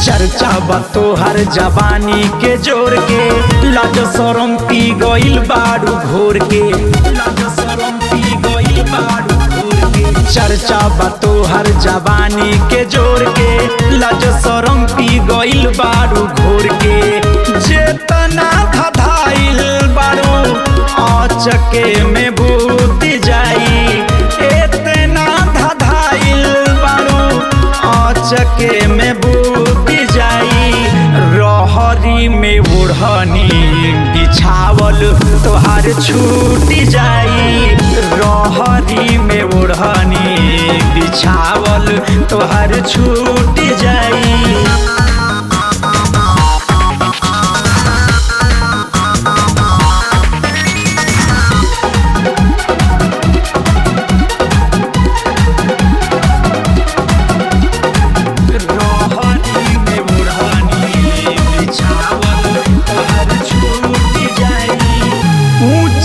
चर्चा बा तोहर जवानी के जोर के, लाज शरम पी गइल बारू घोर के, लाज शरम पी गइल बारू घोर के। चर्चा बा तोहर जवानी के जोर के, लाज शरम पी गइल बारू घोर के। जेतना धधाइल बारू आचके में बूत जाई, एतना धधाइल बारू आचके में बूत जाई। रहरी में ओढ़नी बिछावल तोहार छूट जाई, रहरी में ओढ़नी बिछावल तोहार छूट जाई।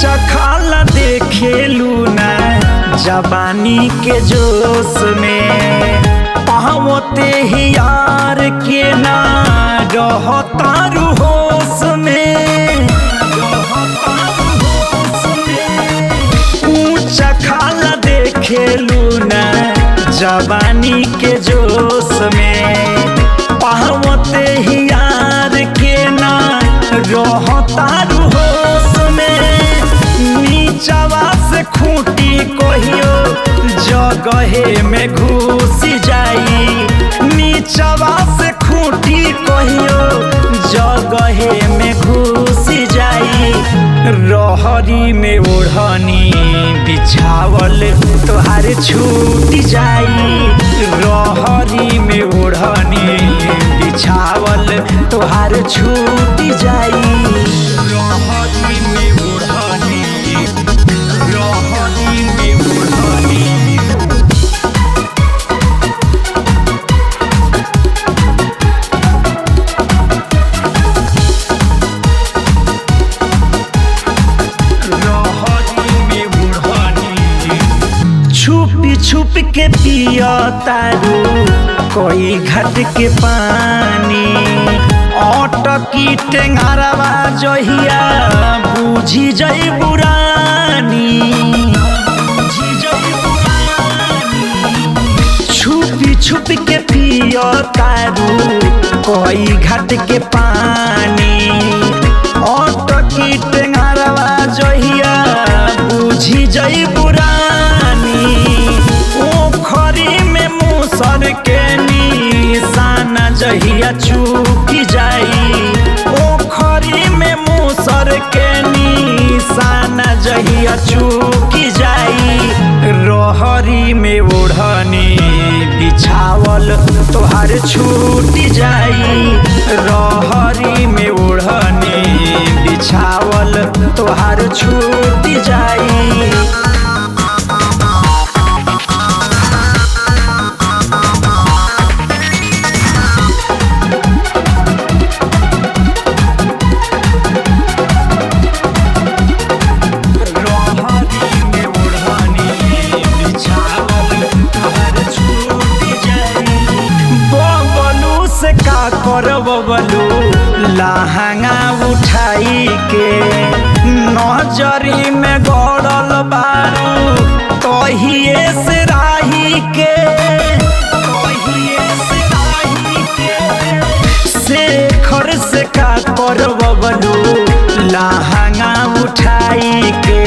चखाला देखेलू ना जवानी के जोश में, पावते ही यार के ना रहतारू होश में। ऊंचा खाला देखेलू ना जवानी के जोश में, पावते ही यार के ना रहतारू होश में। नीचवा से खूंटी कहियो जगहे में घुस जाई, नीचवा से खूंटी कहियो जगहे में घुस जाई। रहरी में ओढ़नी बिछावल तोहार छूट जाई, रहरी में ओढ़नी बिछावल तोहार छूट जाई। रहरी में ओढ़नी, रहरी में ओढ़नी। छुपी छुप के पिया तारू कोई घट के पानी, अटकी टेंगारवा जहिया बूझी जई बुरानी। छुपी छुप के पिया तारू कोई घट के पानी, अटकी टेंगारवा जहिया बूझी जई बुरानी। ओखरी में मूसर के निशान जहिया चूक जाई, ओखरी में मूसर के निशान जहिया चूक जाई। रहरी में ओढ़नी बिछावल तोहार छूट जाई, रहरी में ओढ़नी बिछावल तोहार छूट जाई। बबलू लहंगा उठाई के, नजरी में गड़ल बारू तहिए से राही के, शेखर से का कर बबलू लहंगा उठाई के,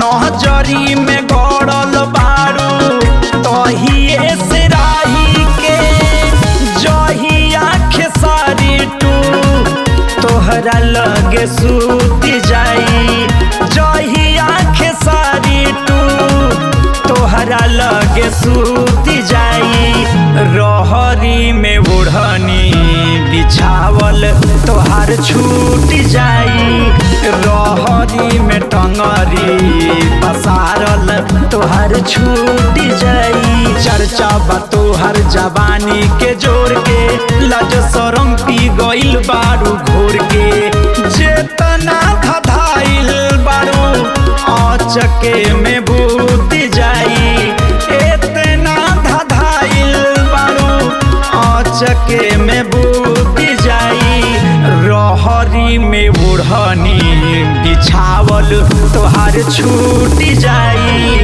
नजरी में गड़ल बारू तहिए से राही के। जहिया खेसारी टू तोहरा लगे सूत जाई, जहिया खेसारी टू तोहरा लगे सूत जाई। रहरी में ओढ़नी बिछावल तोहार छूट जाई, रहरी में टंगरी पसारल तोहर छूट जाई। चर्चा बा तोहर जवानी के जोर के, लज शरम पी गइल बारू घोर के। जेतना धधाइल बारू अचके में बूत जाई, एतना धधाइल बारू अचके में बूत जाई। रहरी में ओढ़नी बिछावल तोहार छूट जाई।